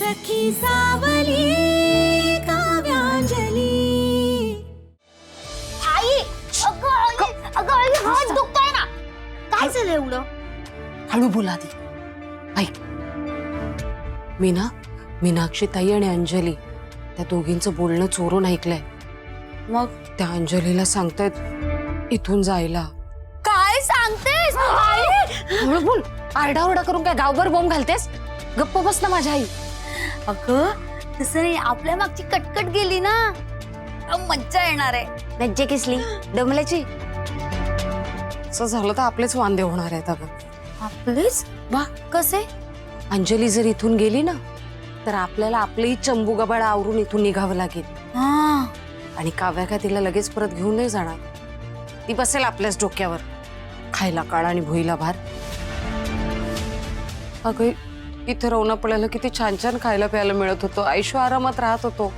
सखी सावली काव्यांजली। आई अगं आई हात दुखतोय ना। काय झालं एवढं? हळू बोला ती। ऐक, मीनाक्षी ताई आणि अंजली त्या दोघींचं बोलणं चोरून ऐकलंय। मग त्या अंजलीला सांगतायत इथून जायला। काय सांगतेस आई? हळू बोल, आरडाओरडा करून काय गावभर बॉम्ब घालतेस? गप्प बस ना माझ्या आई। अगं तसं नाही, आपल्या मागची कटकट गेली ना, मज्जा येणार आहे। मज्जा किसली दमल्याची। असं झालं तर आपलेच वांदे होणार आहेत अगं। आपलेच? वा कसे? अंजली जर इथून गेली ना तर आपल्याला आपलेही चंबू गबाळ आवरून इथून निघावं लागेल। हा, आणि काव्या काय तिला लगेच परत घेऊन नाही जाणार। ती बसेल आपल्याच डोक्यावर, खायला काळ आणि भुईला भार। अगं इथे राहून आपल्याला किती छान छान खायला प्यायला मिळत होतं, ऐशो आरामात राहत होतो।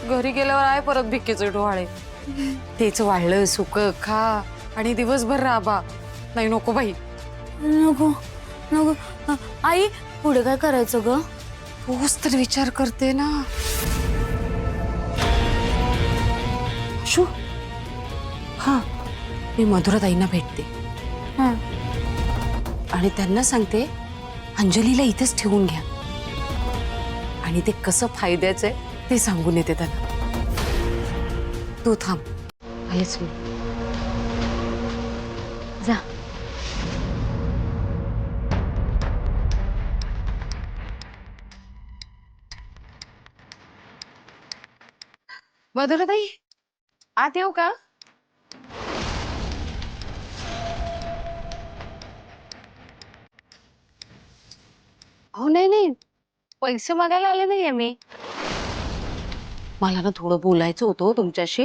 घरी गेल्यावर आहे परत भिकेचे डोहाळे। तेच वाढलं सुक खा आणि दिवसभर राबा। नाही नको बाई, नको नको। आई पुढे काय करायचं ग? तूच तर विचार करते ना। शू, हा मी मधुराताईंना भेटते आणि त्यांना सांगते अंजलीला इथेच ठेवून घ्या आणि ते कसं फायद्याचं आहे ते सांगून येते त्यांना। तू थांब, आलेच मी। जा। मधुराताई आत येऊ का? हो नाही, पैसे मागायला आले नाहीये मी। मला ना थोडं बोलायचं होतं तुमच्याशी।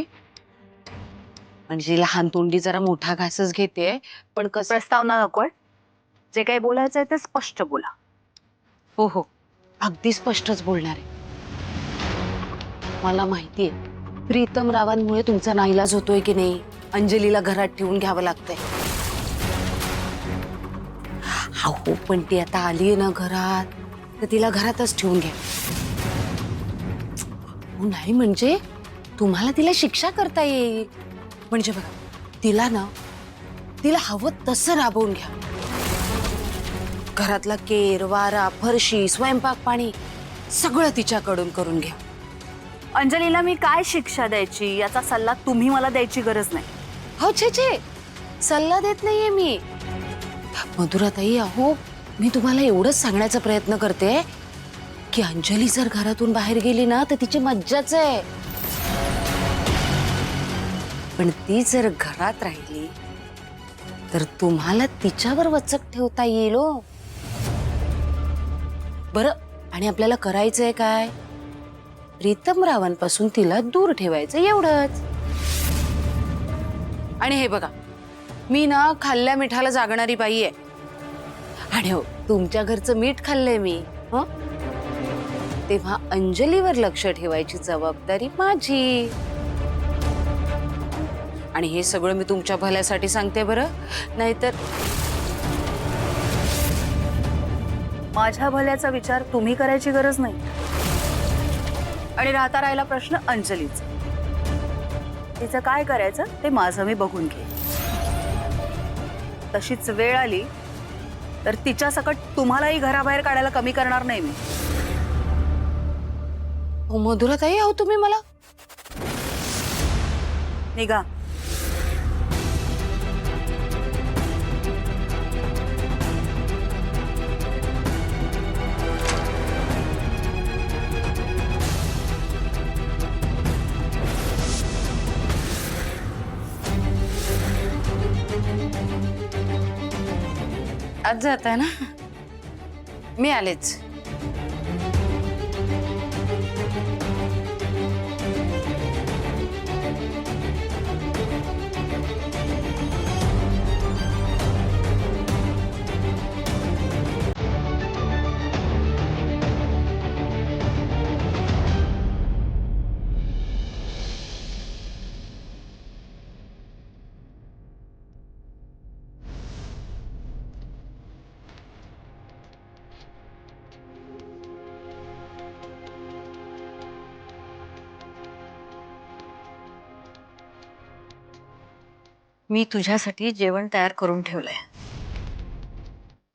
म्हणजे लहान तोंडी जरा मोठा घासच घेते, पण कसं प्रस्तावना नकोय, जे काही बोलायचं आहे ते स्पष्ट बोला। हो अगदी स्पष्टच बोलणार आहे। मला माहितीये प्रीतम रावांमुळे तुमचा नाईलाज होतोय की नाही, अंजलीला घरात ठेवून घ्यावं लागतंय। हो पण ती आता आलीये ना घरात, तर तिला घरातच ठेवून घ्या। नाही म्हणजे तुम्हाला तिला शिक्षा करता येईल। म्हणजे बघा तिला हवं तसं राबवून घ्या। घरातला केर वारा फरशी स्वयंपाक पाणी सगळं तिच्याकडून करून घ्या। अंजलीला मी काय शिक्षा द्यायची याचा सल्ला तुम्ही मला द्यायची गरज नाही। हो छे सल्ला देत नाहीये मी। मधुराताई अहो मी तुम्हाला एवढंच सांगण्याचा प्रयत्न करते की अंजली जर घरातून बाहेर गेली ना तर तिची मज्जाच आहे, पण ती जर घरात राहिली तर तुम्हाला तिच्यावर वचक ठेवता येईल हो। बरं आणि आपल्याला करायचंय काय? प्रीतम रावांपासून तिला दूर ठेवायचं एवढंच। आणि हे बघा मी ना खाल्ल्या मिठाला जागणारी बाई आहे आणि हो तुमच्या घरचं मीठ खाल्लंय मी हो, तेव्हा अंजलीवर लक्ष ठेवायची जबाबदारी माझी। आणि हे सगळं मी तुमच्या भल्यासाठी सांगते बरं, नाहीतर माझ्या भल्याचा विचार तुम्ही करायची गरज नाही। आणि राहता राहिला प्रश्न अंजलीचा, तिचं काय करायचं ते माझं मी बघून घे। तशीच वेळ आली तर तिच्या सकट तुम्हालाही घराबाहेर काढायला कमी करणार नाही मी। हो मधुराताई अहो तुम्ही मला निघा। आज जात आहे ना, मी आलेच। मी तुझ्यासाठी जेवण तयार करून ठेवलंय.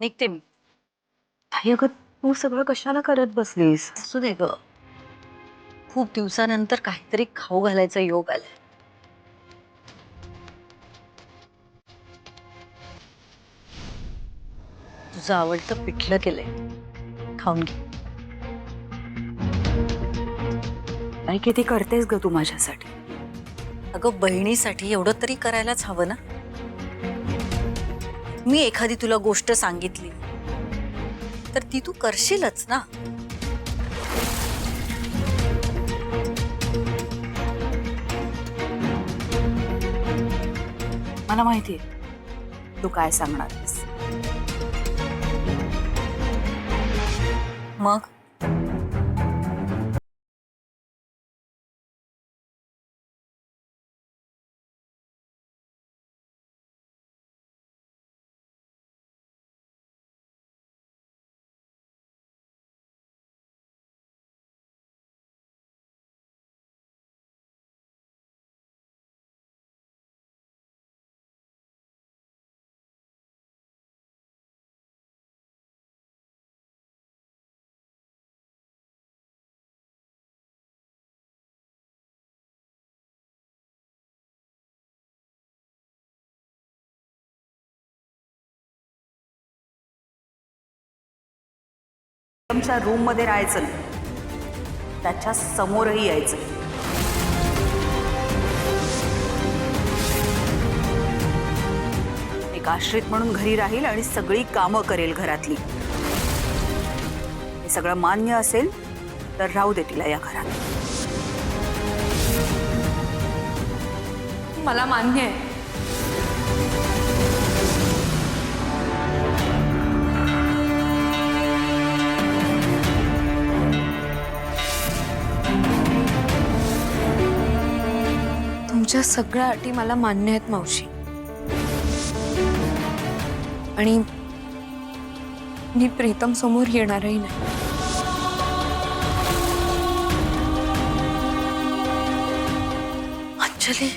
निघते मी. आई अगं, तू सगळं कशाला करत बसलीस? असू दे ग. खूप दिवसानंतर काहीतरी खाऊ घालायचा योग आलाय. तुझं आवडतं पिठलं केलंय, खाऊन घे. आई किती करतेस ग तू माझ्यासाठी. अगं बहिणीसाठी एवढं तरी करायलाच हवं ना. मी एखादी तुला गोष्ट सांगितली तर ती तू करशीलच ना. मला माहितीये तू काय सांगणार आहेस. मग तुमच्या रूम मध्ये राहायचं नाही, त्याच्या समोरही यायचं. एक आश्रित म्हणून घरी राहील आणि सगळी कामं करेल घरातली. हे सगळं मान्य असेल तर राहू दे तिला या घरात. मला मान्य आहे. तुमच्या सगळ्या अटी मला मान्य आहेत मावशी. आणि मी प्रीतम समोर येणारही नाही. अंजली,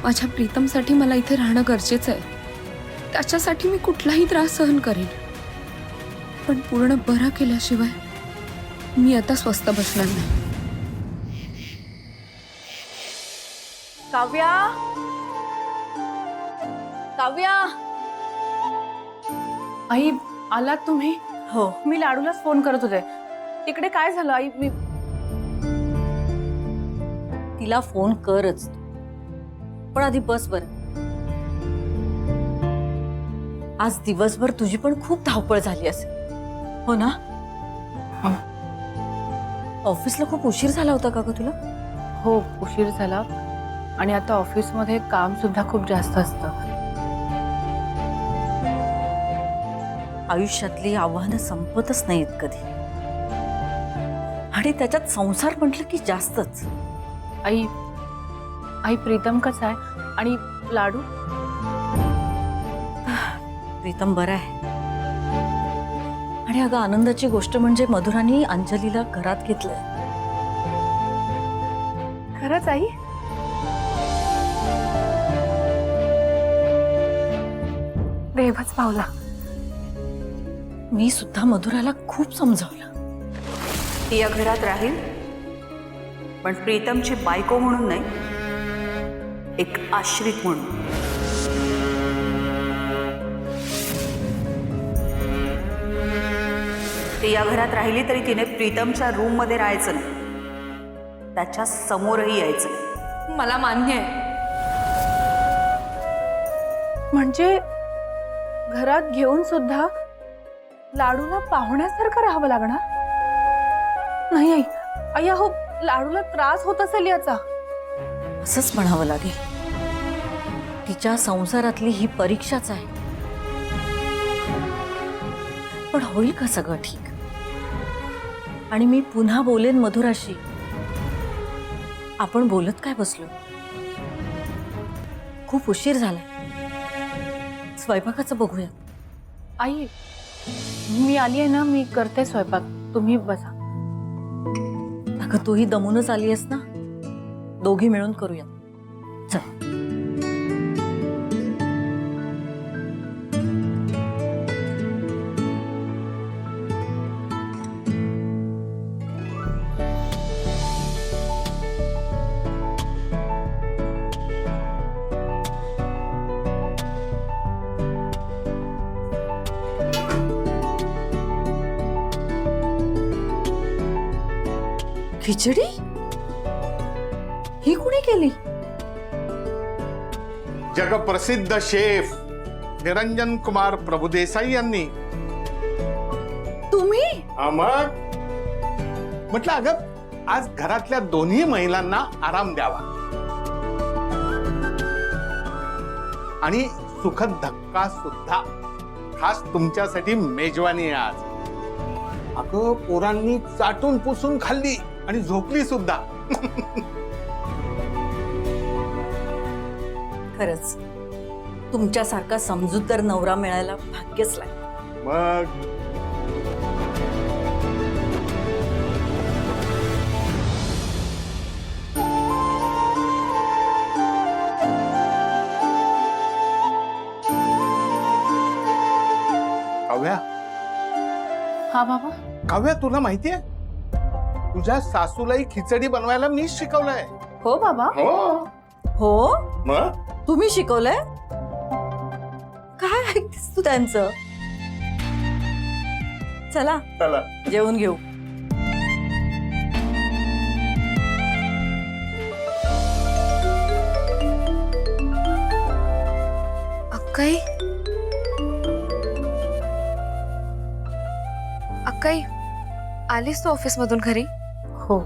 माझ्या प्रीतमसाठी मला इथे राहणं गरजेचं आहे. त्याच्यासाठी मी कुठलाही त्रास सहन करेन, पण पूर्ण बरा केल्याशिवाय मी आता स्वस्थ बसणार नाही. काव्या, काव्या. आई, आलात तुम्ही? हो. मी लाडूलाच फोन करत होते. तिकडे काय झालं आई? मी तिला फोन करच, पण आधी बस बर. आज दिवसभर तुझी पण खूप धावपळ झाली असेल, हो ना? ऑफिसला खूप उशीर झाला होता का ग तुला? हो, उशीर झाला आणि आता ऑफिसमध्ये काम सुद्धा खूप जास्त असतं. आयुष्यातली आव्हानं संपतच नाहीत कधी, आणि त्याच्यात संसार म्हटलं की जास्तच. आई, आई प्रीतम कसा आहे आणि लाडू? प्रीतम बरा आहे. आणि अगं आनंदाची गोष्ट म्हणजे मधुरानी अंजलीला घरात घेतलंय. खरंच आई? देवच पावला. मी सुद्धा मधुराला खूप समजावलं. ती या घरात राहील, पण प्रीतमची बायको म्हणून नाही, एक आश्रित म्हणून. ती या घरात राहिली तरी तिने प्रीतमच्या रूम मध्ये राहायचं नाही, त्याच्या समोरही यायचं नाही. मला मान्य आहे. म्हणजे घरात घेऊन सुद्धा लाडूला पाहुण्यासारखं राहावं लागणार? नाही आई, आई अहो, लाडूला त्रास होत असेल याचा. असंच म्हणावं लागेल. तिच्या संसारातली ही परीक्षाच आहे. पण होईल का सगळं ठीक? आणि मी पुन्हा बोलेन मधुराशी. आपण बोलत काय बसलो? खूप उशीर झालाय. स्वयंपाकाचं बघूया. आई मी आली आहे ना, मी करते स्वयंपाक, तुम्ही बसा. अगं तूही दमूनच आली आहेस ना, दोघी मिळून करूया. चल. खिचडी ही कुणी केली? जगप्रसिद्ध शेफ निरंजन कुमार प्रभुदेसाई यांनी. तुम्ही? मग म्हटलं अगं आज घरातल्या दोन्ही महिलांना आराम द्यावा आणि सुखद धक्का सुद्धा खास तुमच्यासाठी मेजवानी आहे आज. अगं पोरांनी चाटून पुसून खाल्ली आणि झोपली सुद्धा. खरंच तुमच्यासारखा समजूतदार नवरा मिळायला भाग्यच लागलं. मग काव्या, हा बाबा. काव्या तुला माहितीये तुझ्या सासूलाही खिचडी बनवायला मीच शिकवलंय. हो बाबा. हो हो, मग तुम्ही शिकवलंय? काय ऐकतेस तू त्यांचं? चला चला जेवून घेऊ. अक्काई, अक्काई, आलीस तू ऑफिस मधून घरी? हो.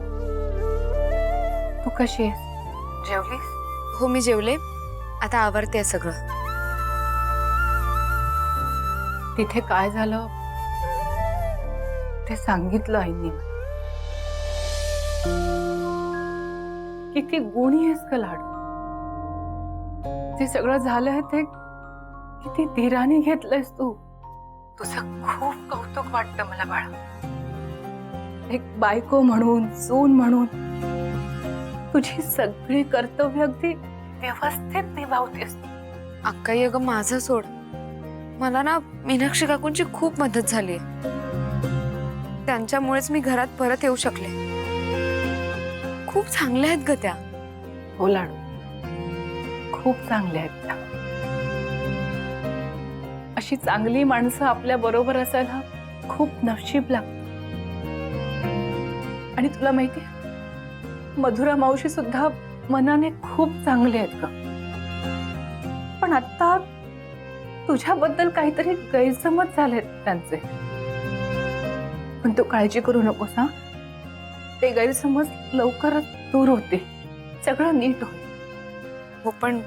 तू कशी आहेस? जेवलीस? हो मी जेवले, आता आवरते सगळं. तिथे काय झालं ते सांगितलं आईनी. किती गुणी आहेस का लाडू. ते सगळं झालंय ते किती धीराने घेतलंयस तू. तुझं खूप कौतुक वाटतं मला बाळा. एक बायको म्हणून, सून म्हणून तुझी सगळी कर्तव्य अगदी व्यवस्थित निभावतेस. अक्काई अगं माझं सोड, मला ना मीनाक्षी काकूंची खूप मदत झाली. त्यांच्यामुळेच मी घरात परत येऊ शकले. खूप चांगल्या आहेत ग त्या. हो लाडू, खूप चांगले आहेत त्या. अशी चांगली माणसं आपल्या बरोबर असायला खूप नशीब लागतं. आणि तुला माहिती मधुरा मावशी सुद्धा मनाने खूप चांगले आहेत ग. पण आता तुझ्याबद्दल काहीतरी गैरसमज झालेत त्यांचे. पण तू काळजी करू नकोस हा. ते गैरसमज लवकरच दूर होते, सगळं नीट होईल. हो पण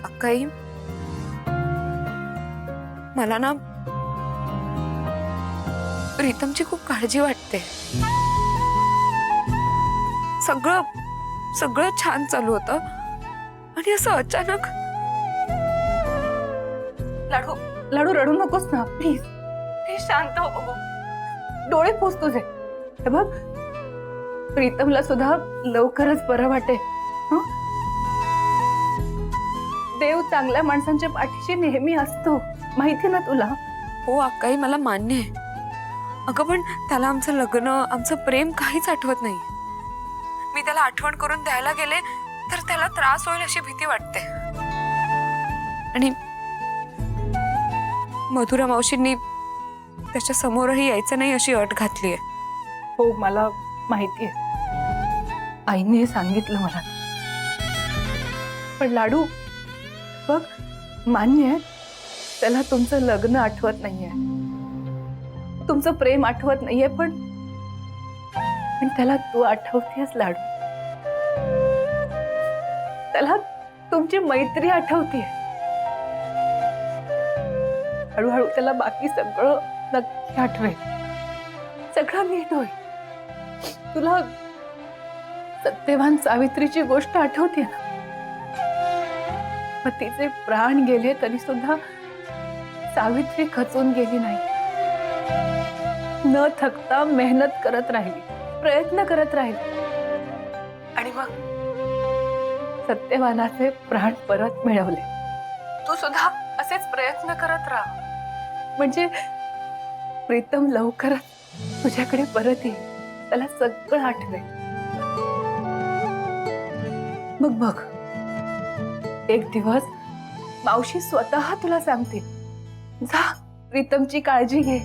अक्काई, मला ना प्रीतमची खूप काळजी वाटते. सगळं सगळं छान चालू होतं आणि असं अचानक. लाडू लाडू रडू नकोस ना प्लीज. प्लीज शांत हो बघू. डोळे पुस तुझे. हे बघ प्रीतमला सुद्धा लवकरच बरं वाटेल. हं? देव चांगल्या माणसांच्या पाठीशी नेहमी असतो, माहिती ना तुला. हो अक्काई मला मान्य आहे. अगं पण त्याला आमचं लग्न, आमचं प्रेम काहीच आठवत नाही. मी त्याला आठवण करून द्यायला गेले तर त्याला त्रास होईल अशी भीती वाटते. आणि मधुरा मावशींनी त्याच्या समोरही यायचं नाही अशी अट घातली आहे. हो मला माहिती आहे, आईने हे सांगितलं मला. पण लाडू बघ, मान्य आहे त्याला तुमचं लग्न आठवत नाहीये, तुमचं प्रेम आठवत नाहीये, पण त्याला तू आठवतेस लाडू. त्याला तुमची मैत्री आठवते. हळूहळू त्याला बाकी सगळं नक्की आठवेल, सगळं नीट होईल. तुला सत्यवान सावित्रीची गोष्ट आठवते ना? पतीचे प्राण गेले तरी सुद्धा सावित्री खचून गेली नाही. न थकता मेहनत करत राहिली, प्रयत्न करत राहिली. आणि मग सत्यवानाचे प्राण परत मिळवले. तू सुद्धा असेच प्रयत्न करत राहा, म्हणजे प्रीतम लवकरच तुझ्याकडे परत येईल. त्याला सगळं आठवेल. मग बघ, एक दिवस मावशी स्वतः तुला सांगतील, जा प्रीतमची काळजी घे.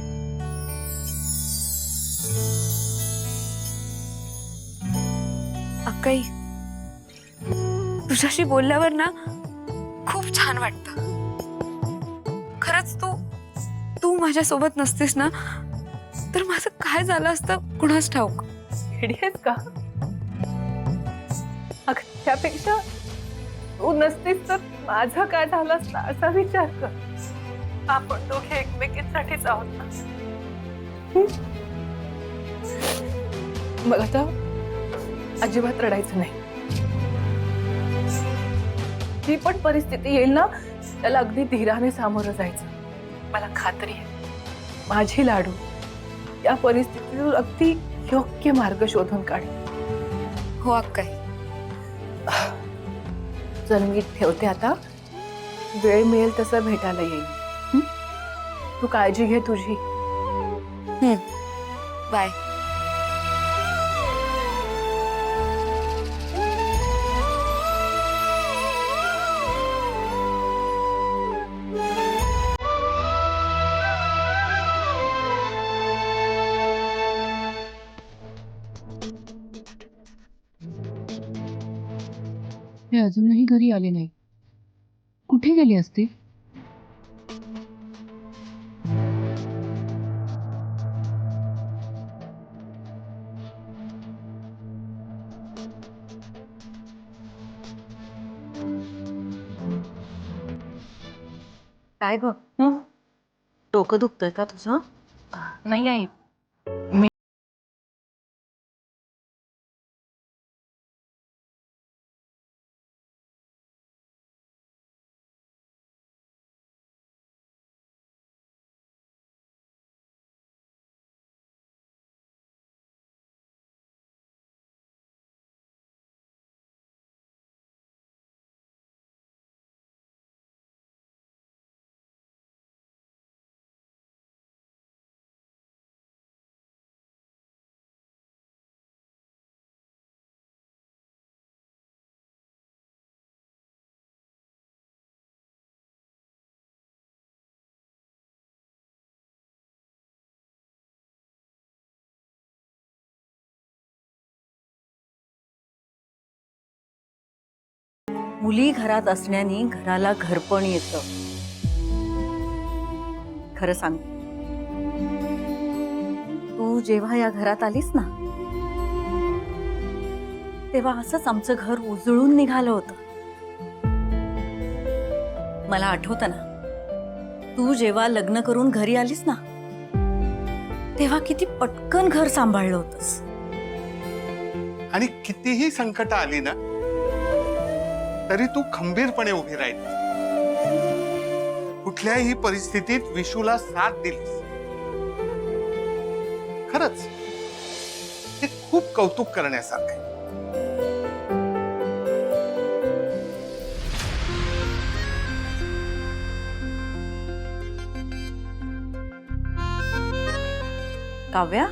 अक्काई, तुझ्याशी बोलल्यावर ना खूप छान वाटतं. खरंच तू माझ्यासोबत नसतीस ना तर माझं काय झालं असतं कुणास ठाऊक. वेडी आहेस का? अगं, त्यापेक्षा तू नसतीस तर माझं काय झालं असतं असा विचार कर. आपण दोघे एकमेकींसाठीच आहोत ना. मग आता अजिबात रडायचं नाही. जी पण परिस्थिती येईल ना त्याला अगदी धीराने सामोरं जायचं. मला खात्री आहे माझी लाडू या परिस्थितीतून अगदी योग्य मार्ग शोधून काढेल. हो अक्काई. चल मी ठेवते आता. वेळ मिळेल तसं भेटायला येईल. तू काळजी घे तुझी. बाय. ते अजूनही घरी आले नाही. कुठे गेले असतील? काय ग, डोकं दुखतंय का तुझं? नाही आई, मुली घरात असण्याने घराला घरपण येतं. खरं सांग, तू जेव्हा या घरात आलीस ना तेव्हा असंच आमचं घर उजळून निघालं होतं. मला आठवतं ना, तू जेव्हा लग्न करून घरी आलीस ना तेव्हा किती पटकन घर सांभाळलं होतंस. आणि कितीही संकट आली ना तरी तू खंबीरपणे उभी राहिली. कुठल्याही परिस्थितीत विशूला साथ दिलीस. खरंच हे खूप कौतुक करण्यासारखं आहे. काव्या,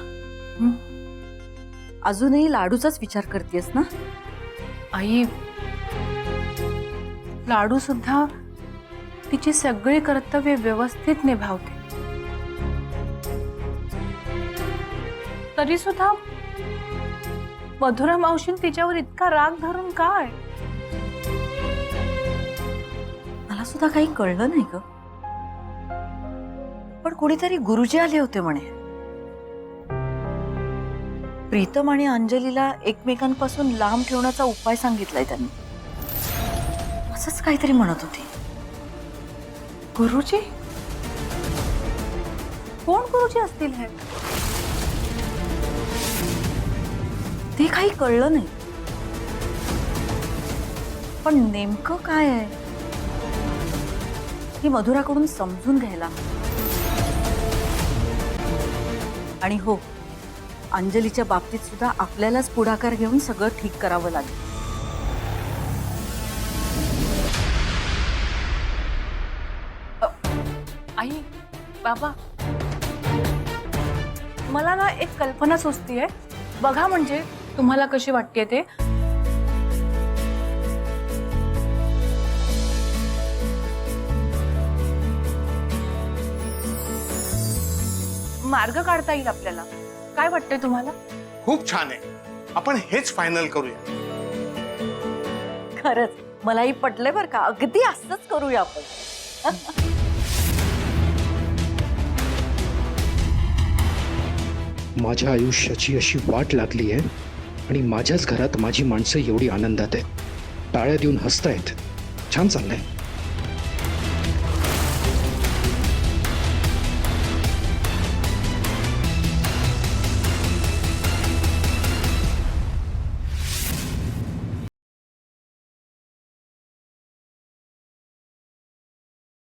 अजूनही लाडूचाच विचार करतेस ना? आई, लाडू सुद्धा तिची सगळी कर्तव्य व्यवस्थित निभावते. तरी सुद्धा मधुरा मावशीन तिच्यावर इतका राग धरून काय? मला सुद्धा काही कळलं नाही ग. पण कोणीतरी गुरुजी आले होते म्हणे. प्रीतम आणि अंजलीला एकमेकांपासून लांब ठेवण्याचा उपाय सांगितलाय त्यांनी. असंच काहीतरी म्हणत होते. गुरुजी? कोण गुरुजी असतील हे? ते काही कळलं नाही. पण नेमकं काय आहे की मधुराकडून समजून घ्यायला. आणि हो, अंजलीच्या बाबतीत सुद्धा आपल्यालाच पुढाकार घेऊन सगळं ठीक करावं लागेल. आई, बाबा, मला ना एक कल्पना सुचतीये. बघा म्हणजे तुम्हाला कशी वाटते ते. मार्ग काढता येईल आपल्याला. काय वाटतंय तुम्हाला? खूप छान आहे. आपण हेच फायनल करूया. खरंच मलाही पटलंय बरं का. अगदी असंच करूया आपण. माझ्या आयुष्याची अशी वाट लागली आहे आणि माझ्याच घरात माझी माणसं एवढी आनंदात आहेत. टाळ्या देऊन हसतायत. छान चाललंय.